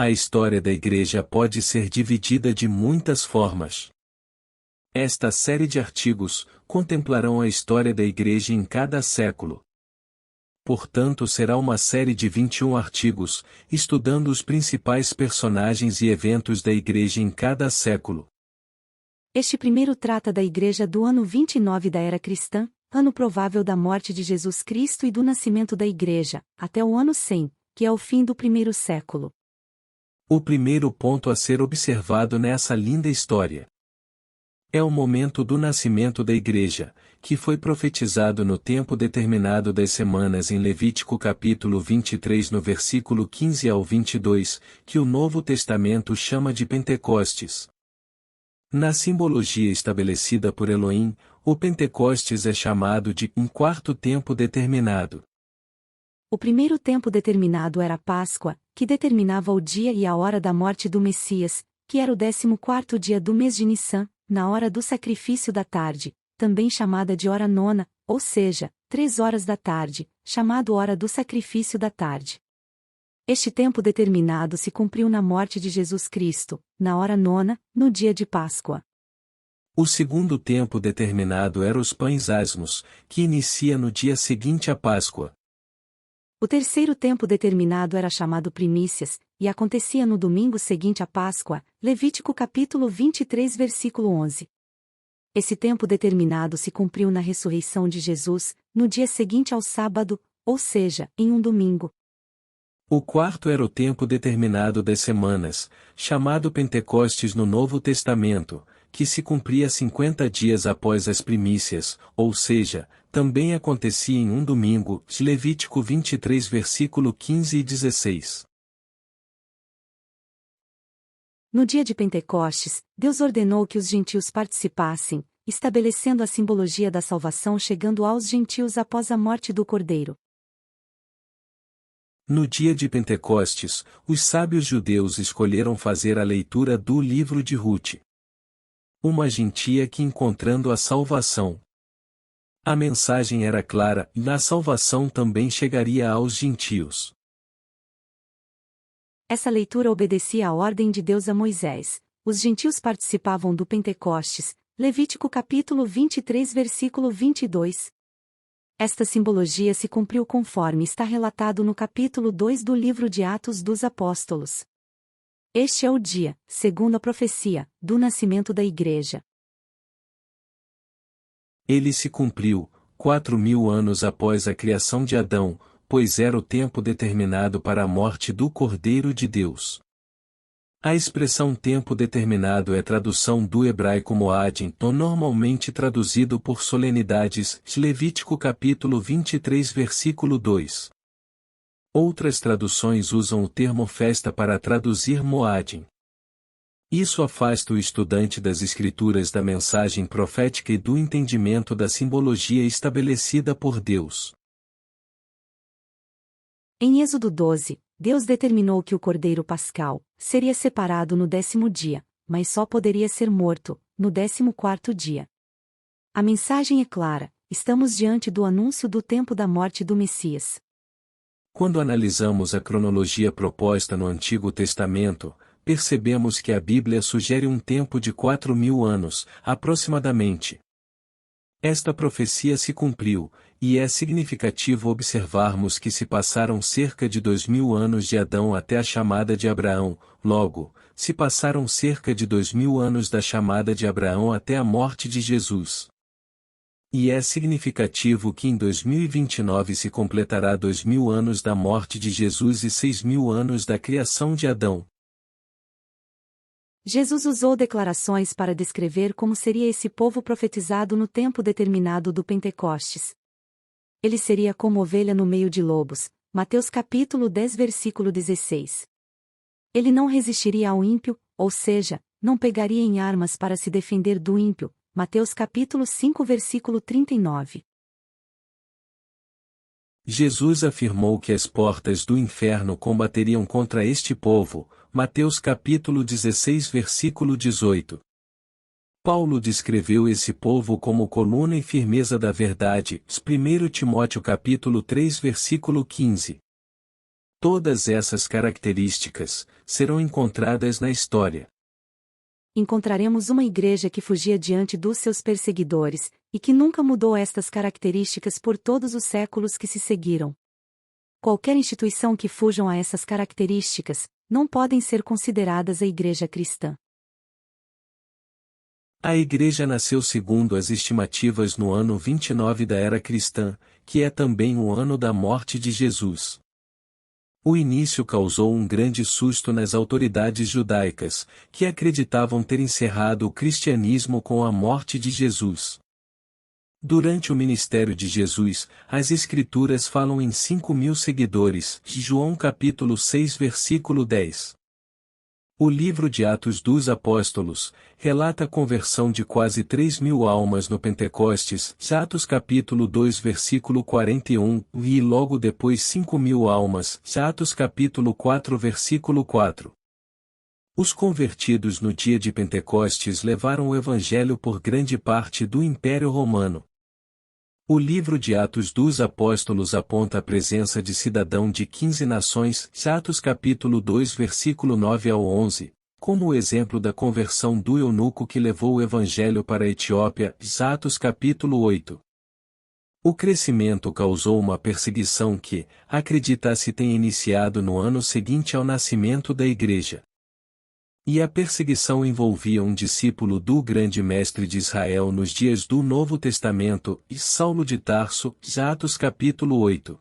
A história da Igreja pode ser dividida de muitas formas. Esta série de artigos contemplarão a história da Igreja em cada século. Portanto, será uma série de 21 artigos, estudando os principais personagens e eventos da Igreja em cada século. Este primeiro trata da Igreja do ano 29 da era cristã, ano provável da morte de Jesus Cristo e do nascimento da Igreja, até o ano 100, que é o fim do primeiro século. O primeiro ponto a ser observado nessa linda história é o momento do nascimento da Igreja, que foi profetizado no tempo determinado das semanas em Levítico capítulo 23 no versículo 15 ao 22, que o Novo Testamento chama de Pentecostes. Na simbologia estabelecida por Elohim, o Pentecostes é chamado de um quarto tempo determinado. O primeiro tempo determinado era a Páscoa, que determinava o dia e a hora da morte do Messias, que era o 14º dia do mês de Nissan, na hora do sacrifício da tarde, também chamada de hora nona, ou seja, 3 horas da tarde, chamado hora do sacrifício da tarde. Este tempo determinado se cumpriu na morte de Jesus Cristo, na hora nona, no dia de Páscoa. O segundo tempo determinado era os pães asmos, que inicia no dia seguinte à Páscoa. O terceiro tempo determinado era chamado primícias, e acontecia no domingo seguinte à Páscoa, Levítico capítulo 23 versículo 11. Esse tempo determinado se cumpriu na ressurreição de Jesus, no dia seguinte ao sábado, ou seja, em um domingo. O quarto era o tempo determinado das semanas, chamado Pentecostes no Novo Testamento, que se cumpria 50 dias após as primícias, ou seja, também acontecia em um domingo, Levítico 23 versículo 15 e 16. No dia de Pentecostes, Deus ordenou que os gentios participassem, estabelecendo a simbologia da salvação chegando aos gentios após a morte do Cordeiro. No dia de Pentecostes, os sábios judeus escolheram fazer a leitura do livro de Ruth. Uma gentia que encontrando a salvação. A mensagem era clara, e a salvação também chegaria aos gentios. Essa leitura obedecia à ordem de Deus a Moisés. Os gentios participavam do Pentecostes, Levítico capítulo 23 versículo 22. Esta simbologia se cumpriu conforme está relatado no capítulo 2 do livro de Atos dos Apóstolos. Este é o dia, segundo a profecia, do nascimento da Igreja. Ele se cumpriu, 4.000 anos após a criação de Adão, pois era o tempo determinado para a morte do Cordeiro de Deus. A expressão tempo determinado é tradução do hebraico moadim, normalmente traduzido por solenidades, Levítico capítulo 23 versículo 2. Outras traduções usam o termo festa para traduzir moadim. Isso afasta o estudante das escrituras da mensagem profética e do entendimento da simbologia estabelecida por Deus. Em Êxodo 12, Deus determinou que o cordeiro pascal seria separado no 10º dia, mas só poderia ser morto no 14º dia. A mensagem é clara: estamos diante do anúncio do tempo da morte do Messias. Quando analisamos a cronologia proposta no Antigo Testamento, percebemos que a Bíblia sugere um tempo de 4.000 anos, aproximadamente. Esta profecia se cumpriu, e é significativo observarmos que se passaram cerca de 2.000 anos de Adão até a chamada de Abraão, logo, se passaram cerca de 2.000 anos da chamada de Abraão até a morte de Jesus. E é significativo que em 2029 se completará 2.000 anos da morte de Jesus e 6.000 anos da criação de Adão. Jesus usou declarações para descrever como seria esse povo profetizado no tempo determinado do Pentecostes. Ele seria como ovelha no meio de lobos, Mateus capítulo 10 versículo 16. Ele não resistiria ao ímpio, ou seja, não pegaria em armas para se defender do ímpio, Mateus capítulo 5 versículo 39. Jesus afirmou que as portas do inferno combateriam contra este povo, Mateus capítulo 16 versículo 18. Paulo descreveu esse povo como coluna e firmeza da verdade, 1 Timóteo capítulo 3 versículo 15. Todas essas características serão encontradas na história. Encontraremos uma igreja que fugia diante dos seus perseguidores, e que nunca mudou estas características por todos os séculos que se seguiram. Qualquer instituição que fujam a essas características, não podem ser consideradas a igreja cristã. A igreja nasceu segundo as estimativas no ano 29 da era cristã, que é também o ano da morte de Jesus. O início causou um grande susto nas autoridades judaicas, que acreditavam ter encerrado o cristianismo com a morte de Jesus. Durante o ministério de Jesus, as Escrituras falam em 5.000 seguidores, João capítulo 6 versículo 10. O livro de Atos dos Apóstolos relata a conversão de quase 3.000 almas no Pentecostes, Atos capítulo 2 versículo 41, e logo depois 5.000 almas, Atos capítulo 4 versículo 4. Os convertidos no dia de Pentecostes levaram o Evangelho por grande parte do Império Romano. O livro de Atos dos Apóstolos aponta a presença de cidadão de 15 nações, Atos capítulo 2 versículo 9 ao 11, como o exemplo da conversão do eunuco que levou o evangelho para a Etiópia, Atos capítulo 8. O crescimento causou uma perseguição que, acredita-se, tem iniciado no ano seguinte ao nascimento da igreja. E a perseguição envolvia um discípulo do grande mestre de Israel nos dias do Novo Testamento, e Saulo de Tarso, Atos capítulo 8.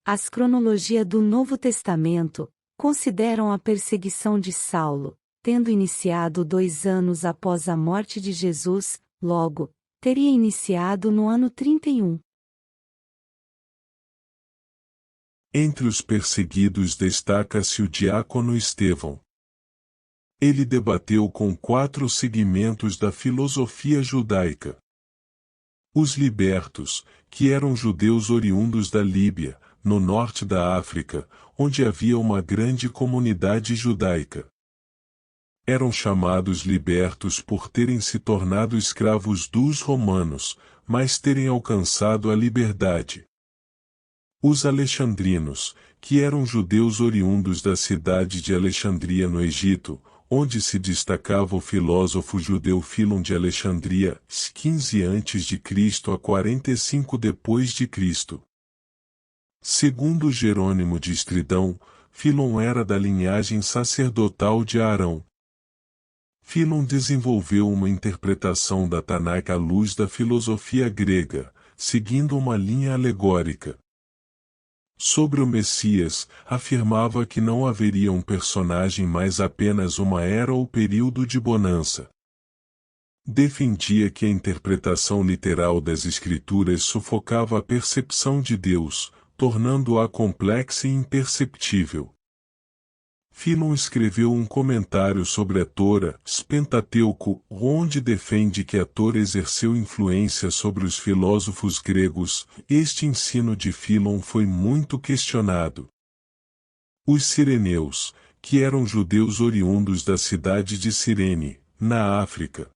As cronologias do Novo Testamento consideram a perseguição de Saulo, tendo iniciado 2 anos após a morte de Jesus, logo, teria iniciado no ano 31. Entre os perseguidos destaca-se o diácono Estevão. Ele debateu com 4 segmentos da filosofia judaica. Os libertos, que eram judeus oriundos da Líbia, no norte da África, onde havia uma grande comunidade judaica. Eram chamados libertos por terem se tornado escravos dos romanos, mas terem alcançado a liberdade. Os alexandrinos, que eram judeus oriundos da cidade de Alexandria no Egito, onde se destacava o filósofo judeu Filon de Alexandria, 15 a.C. a 45 depois de Cristo. Segundo Jerônimo de Estridão, Filon era da linhagem sacerdotal de Arão. Filon desenvolveu uma interpretação da Tanakh à luz da filosofia grega, seguindo uma linha alegórica. Sobre o Messias, afirmava que não haveria um personagem mas apenas uma era ou período de bonança. Defendia que a interpretação literal das Escrituras sufocava a percepção de Deus, tornando-a complexa e imperceptível. Filon escreveu um comentário sobre a Tora, Pentateuco, onde defende que a Tora exerceu influência sobre os filósofos gregos. Este ensino de Filon foi muito questionado. Os Cireneus, que eram judeus oriundos da cidade de Cirene, na África.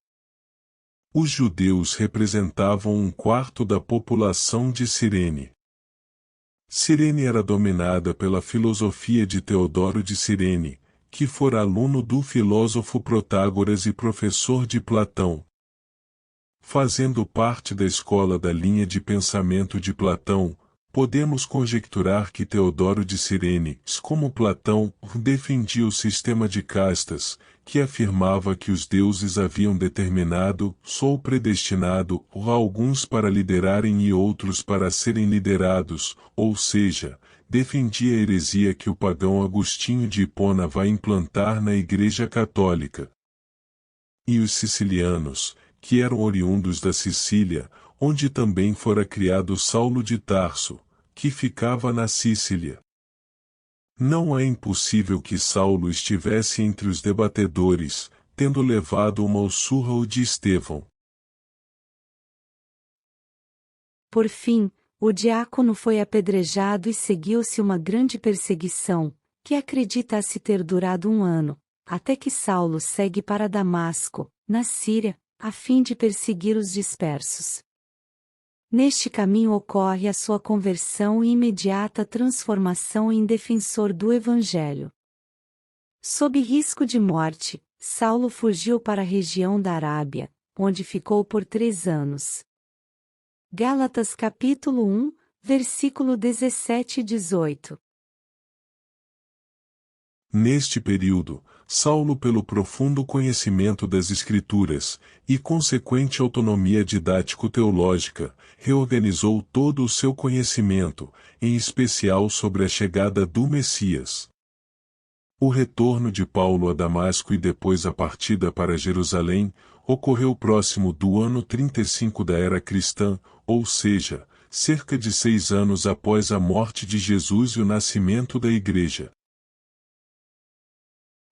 Os judeus representavam 1/4 da população de Cirene. Cirene era dominada pela filosofia de Teodoro de Cirene, que fora aluno do filósofo Protágoras e professor de Platão. Fazendo parte da escola da linha de pensamento de Platão, podemos conjecturar que Teodoro de Cirene, como Platão, defendia o sistema de castas, que afirmava que os deuses haviam determinado, ou predestinado, alguns para liderarem e outros para serem liderados, ou seja, defendia a heresia que o pagão Agostinho de Hipona vai implantar na Igreja Católica. E os sicilianos, que eram oriundos da Sicília, onde também fora criado Saulo de Tarso, que ficava na Sicília. Não é impossível que Saulo estivesse entre os debatedores, tendo levado uma surra de Estevão. Por fim, o diácono foi apedrejado e seguiu-se uma grande perseguição, que acredita-se ter durado 1 ano, até que Saulo segue para Damasco, na Síria, a fim de perseguir os dispersos. Neste caminho ocorre a sua conversão e imediata transformação em defensor do Evangelho. Sob risco de morte, Saulo fugiu para a região da Arábia, onde ficou por 3 anos. Gálatas capítulo 1, versículo 17 e 18. Neste período, Saulo, pelo profundo conhecimento das Escrituras e consequente autonomia didático-teológica, reorganizou todo o seu conhecimento, em especial sobre a chegada do Messias. O retorno de Paulo a Damasco e depois a partida para Jerusalém ocorreu próximo do ano 35 da era cristã, ou seja, cerca de 6 anos após a morte de Jesus e o nascimento da Igreja.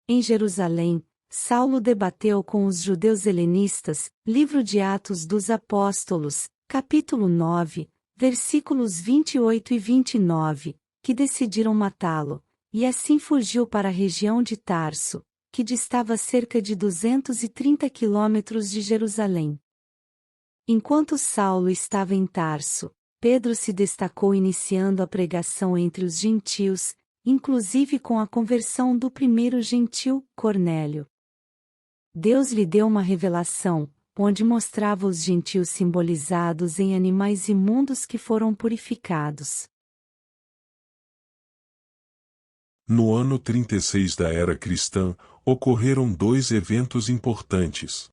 Em Jerusalém, Saulo debateu com os judeus helenistas, livro de Atos dos Apóstolos, capítulo 9, versículos 28 e 29, que decidiram matá-lo, e assim fugiu para a região de Tarso, que distava cerca de 230 quilômetros de Jerusalém. Enquanto Saulo estava em Tarso, Pedro se destacou iniciando a pregação entre os gentios, inclusive com a conversão do primeiro gentil, Cornélio. Deus lhe deu uma revelação, onde mostrava os gentios simbolizados em animais imundos que foram purificados. No ano 36 da era cristã, ocorreram 2 eventos importantes.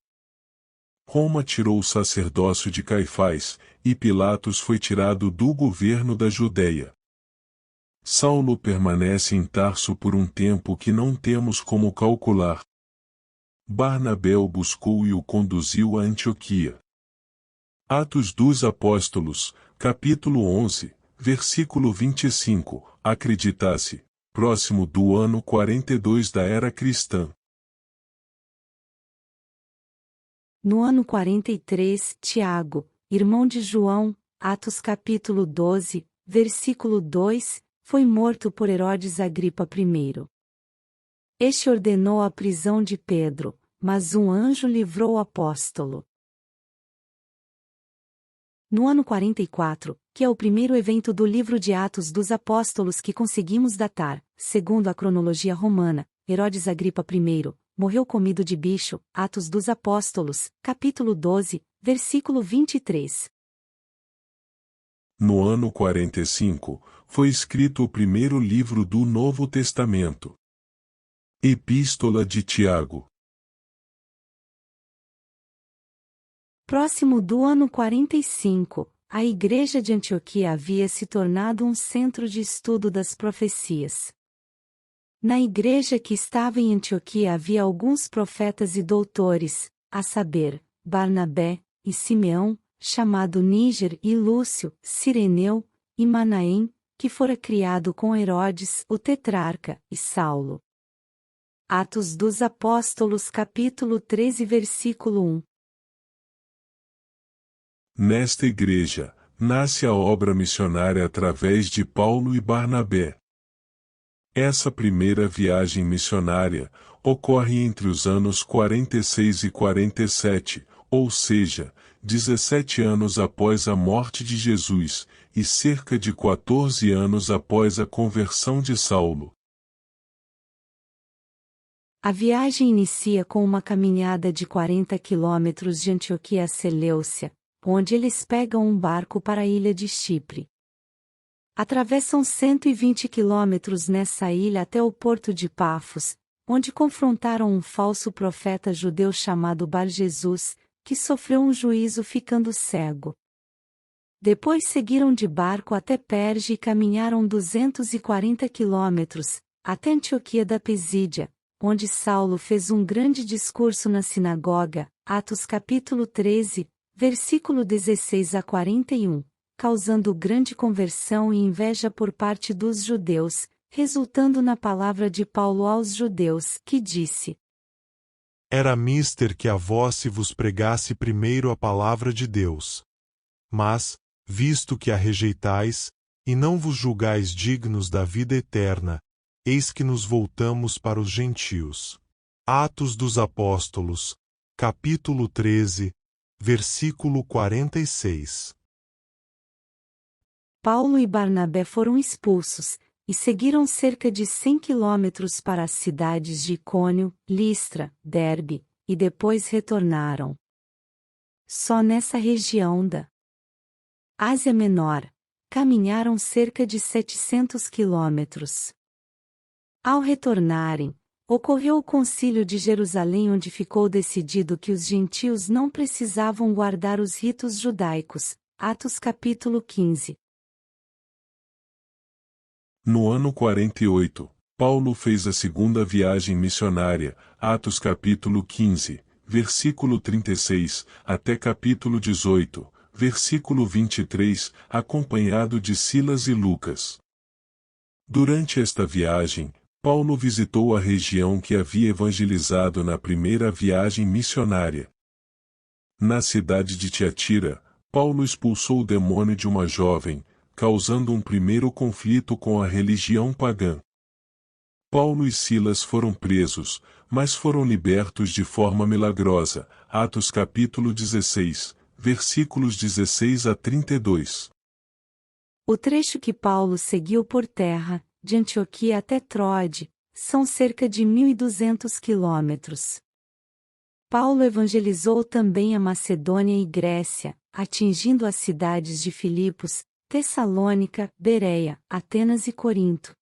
Roma tirou o sacerdócio de Caifás, e Pilatos foi tirado do governo da Judeia. Saulo permanece em Tarso por um tempo que não temos como calcular. Barnabé o buscou e o conduziu a Antioquia. Atos dos Apóstolos, capítulo 11, versículo 25, acredita-se, próximo do ano 42 da era cristã. No ano 43, Tiago, irmão de João, Atos capítulo 12, versículo 2, foi morto por Herodes Agripa I. Este ordenou a prisão de Pedro, mas um anjo livrou o apóstolo. No ano 44, que é o primeiro evento do livro de Atos dos Apóstolos que conseguimos datar, segundo a cronologia romana, Herodes Agripa I, morreu comido de bicho, Atos dos Apóstolos, capítulo 12, versículo 23. No ano 45, foi escrito o primeiro livro do Novo Testamento. Epístola de Tiago. Próximo do ano 45, a Igreja de Antioquia havia se tornado um centro de estudo das profecias. Na igreja que estava em Antioquia havia alguns profetas e doutores, a saber, Barnabé, e Simeão, chamado Níger, e Lúcio, Cireneu, e Manaém, que fora criado com Herodes, o tetrarca, e Saulo. Atos dos Apóstolos capítulo 13 versículo 1. Nesta igreja, nasce a obra missionária através de Paulo e Barnabé. Essa primeira viagem missionária ocorre entre os anos 46 e 47, ou seja, 17 anos após a morte de Jesus, e cerca de 14 anos após a conversão de Saulo. A viagem inicia com uma caminhada de 40 quilômetros de Antioquia a Seleucia, onde eles pegam um barco para a ilha de Chipre. Atravessam 120 quilômetros nessa ilha até o porto de Pafos, onde confrontaram um falso profeta judeu chamado Bar-Jesus, que sofreu um juízo ficando cego. Depois seguiram de barco até Perge e caminharam 240 quilômetros, até Antioquia da Pisídia, onde Saulo fez um grande discurso na sinagoga, Atos capítulo 13, versículo 16 a 41, causando grande conversão e inveja por parte dos judeus, resultando na palavra de Paulo aos judeus, que disse: Era mister que a vós se vos pregasse primeiro a palavra de Deus. Mas, visto que a rejeitais, e não vos julgais dignos da vida eterna, eis que nos voltamos para os gentios. Atos dos Apóstolos, capítulo 13, versículo 46. Paulo e Barnabé foram expulsos, e seguiram cerca de 100 quilômetros para as cidades de Icônio, Listra, Derbe, e depois retornaram. Só nessa região da Ásia Menor, caminharam cerca de 700 quilômetros. Ao retornarem, ocorreu o Concílio de Jerusalém, onde ficou decidido que os gentios não precisavam guardar os ritos judaicos. Atos capítulo 15. No ano 48, Paulo fez a segunda viagem missionária, Atos capítulo 15, versículo 36, até capítulo 18, versículo 23, acompanhado de Silas e Lucas. Durante esta viagem, Paulo visitou a região que havia evangelizado na primeira viagem missionária. Na cidade de Tiatira, Paulo expulsou o demônio de uma jovem, causando um primeiro conflito com a religião pagã. Paulo e Silas foram presos, mas foram libertos de forma milagrosa. Atos capítulo 16, versículos 16 a 32. O trecho que Paulo seguiu por terra, de Antioquia até Troade, são cerca de 1.200 quilômetros. Paulo evangelizou também a Macedônia e Grécia, atingindo as cidades de Filipos, Tessalônica, Bereia, Atenas e Corinto.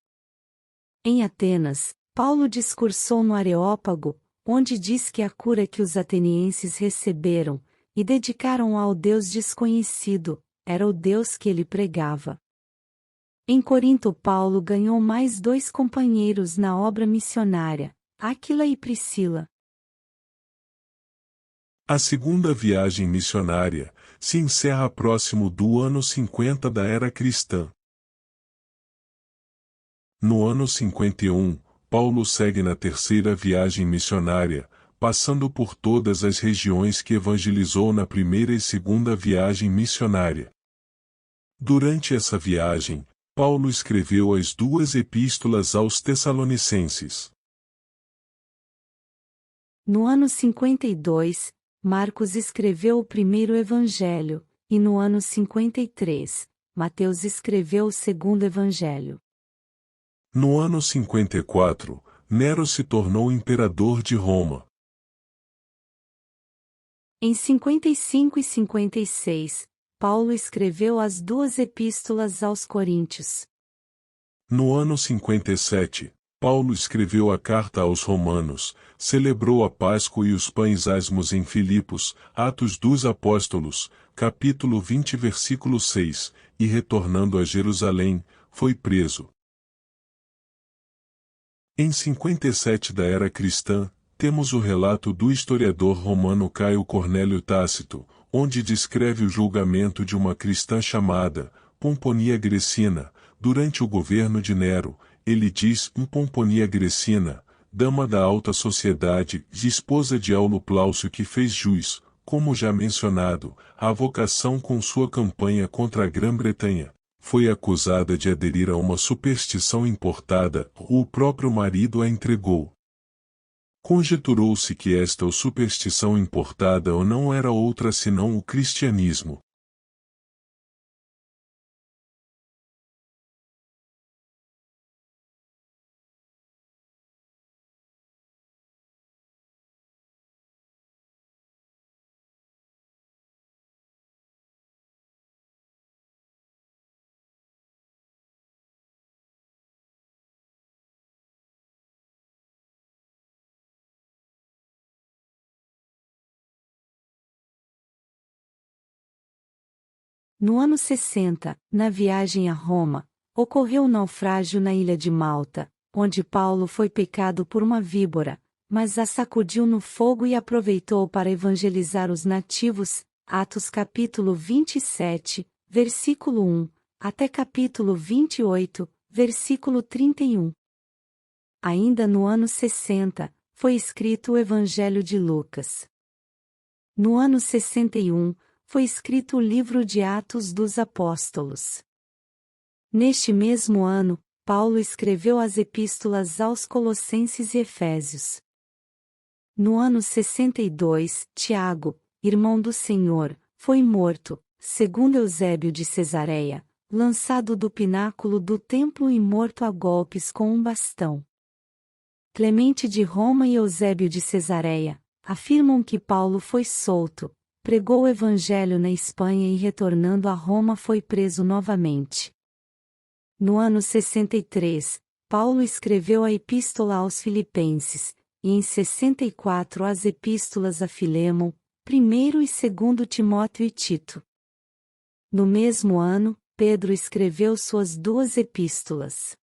Em Atenas, Paulo discursou no Areópago, onde diz que a cura que os atenienses receberam, e dedicaram ao Deus desconhecido, era o Deus que ele pregava. Em Corinto, Paulo ganhou mais 2 companheiros na obra missionária, Áquila e Priscila. A segunda viagem missionária se encerra próximo do ano 50 da era cristã. No ano 51, Paulo segue na terceira viagem missionária, passando por todas as regiões que evangelizou na primeira e segunda viagem missionária. Durante essa viagem, Paulo escreveu as 2 epístolas aos Tessalonicenses. No ano 52, Marcos escreveu o primeiro evangelho, e no ano 53, Mateus escreveu o segundo evangelho. No ano 54, Nero se tornou imperador de Roma. Em 55 e 56, Paulo escreveu as 2 epístolas aos Coríntios. No ano 57, Paulo escreveu a carta aos Romanos, celebrou a Páscoa e os pães asmos em Filipos, Atos dos Apóstolos, capítulo 20 versículo 6, e retornando a Jerusalém, foi preso. Em 57 da era cristã, temos o relato do historiador romano Caio Cornélio Tácito, onde descreve o julgamento de uma cristã chamada Pomponia Grecina, durante o governo de Nero. Ele diz: Pomponia Grecina, dama da alta sociedade e esposa de Aulo Plaucio, que fez jus, como já mencionado, à vocação com sua campanha contra a Grã-Bretanha, foi acusada de aderir a uma superstição importada, o próprio marido a entregou. Conjeturou-se que esta superstição importada ou não era outra senão o cristianismo. No ano 60, na viagem a Roma, ocorreu um naufrágio na ilha de Malta, onde Paulo foi picado por uma víbora, mas a sacudiu no fogo e aproveitou para evangelizar os nativos. Atos capítulo 27, versículo 1, até capítulo 28, versículo 31. Ainda no ano 60, foi escrito o Evangelho de Lucas. No ano 61, foi escrito o livro de Atos dos Apóstolos. Neste mesmo ano, Paulo escreveu as epístolas aos Colossenses e Efésios. No ano 62, Tiago, irmão do Senhor, foi morto, segundo Eusébio de Cesareia, lançado do pináculo do templo e morto a golpes com um bastão. Clemente de Roma e Eusébio de Cesareia afirmam que Paulo foi solto, pregou o evangelho na Espanha e retornando a Roma foi preso novamente. No ano 63, Paulo escreveu a Epístola aos Filipenses, e em 64 as Epístolas a Filemon, 1º e 2º Timóteo e Tito. No mesmo ano, Pedro escreveu suas 2 epístolas.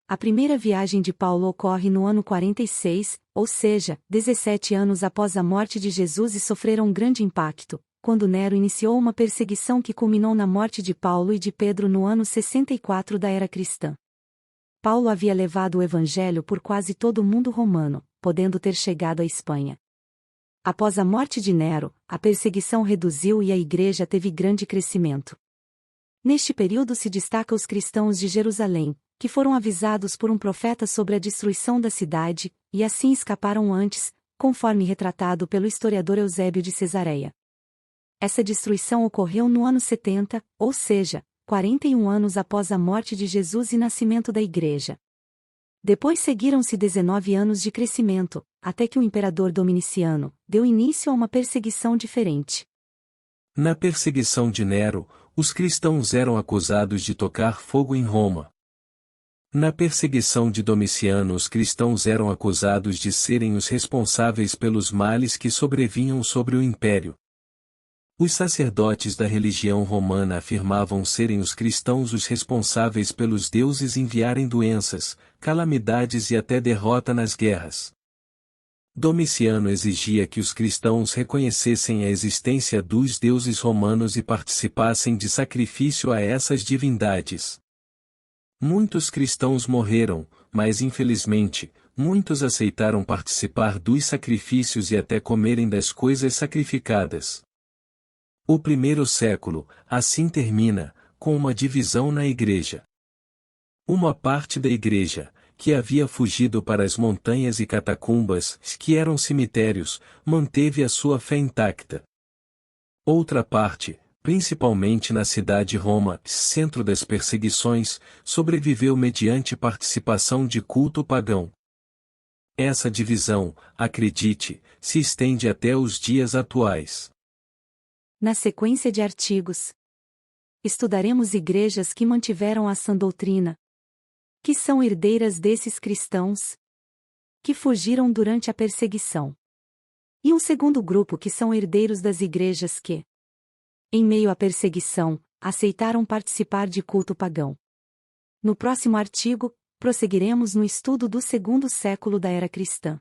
A primeira viagem de Paulo ocorre no ano 46, ou seja, 17 anos após a morte de Jesus e sofreram um grande impacto, quando Nero iniciou uma perseguição que culminou na morte de Paulo e de Pedro no ano 64 da era cristã. Paulo havia levado o evangelho por quase todo o mundo romano, podendo ter chegado à Espanha. Após a morte de Nero, a perseguição reduziu e a igreja teve grande crescimento. Neste período se destaca os cristãos de Jerusalém, que foram avisados por um profeta sobre a destruição da cidade, e assim escaparam antes, conforme retratado pelo historiador Eusébio de Cesareia. Essa destruição ocorreu no ano 70, ou seja, 41 anos após a morte de Jesus e nascimento da igreja. Depois seguiram-se 19 anos de crescimento, até que o imperador Dominiciano deu início a uma perseguição diferente. Na perseguição de Nero, os cristãos eram acusados de tocar fogo em Roma. Na perseguição de Domiciano, os cristãos eram acusados de serem os responsáveis pelos males que sobrevinham sobre o império. Os sacerdotes da religião romana afirmavam serem os cristãos os responsáveis pelos deuses enviarem doenças, calamidades e até derrota nas guerras. Domiciano exigia que os cristãos reconhecessem a existência dos deuses romanos e participassem de sacrifício a essas divindades. Muitos cristãos morreram, mas infelizmente, muitos aceitaram participar dos sacrifícios e até comerem das coisas sacrificadas. O primeiro século, assim termina, com uma divisão na igreja. Uma parte da igreja, que havia fugido para as montanhas e catacumbas, que eram cemitérios, manteve a sua fé intacta. Outra parte, principalmente na cidade Roma, centro das perseguições, sobreviveu mediante participação de culto pagão. Essa divisão, acredite, se estende até os dias atuais. Na sequência de artigos, estudaremos igrejas que mantiveram a sã doutrina, que são herdeiras desses cristãos que fugiram durante a perseguição. E um segundo grupo que são herdeiros das igrejas que, em meio à perseguição, aceitaram participar de culto pagão. No próximo artigo, prosseguiremos no estudo do segundo século da era cristã.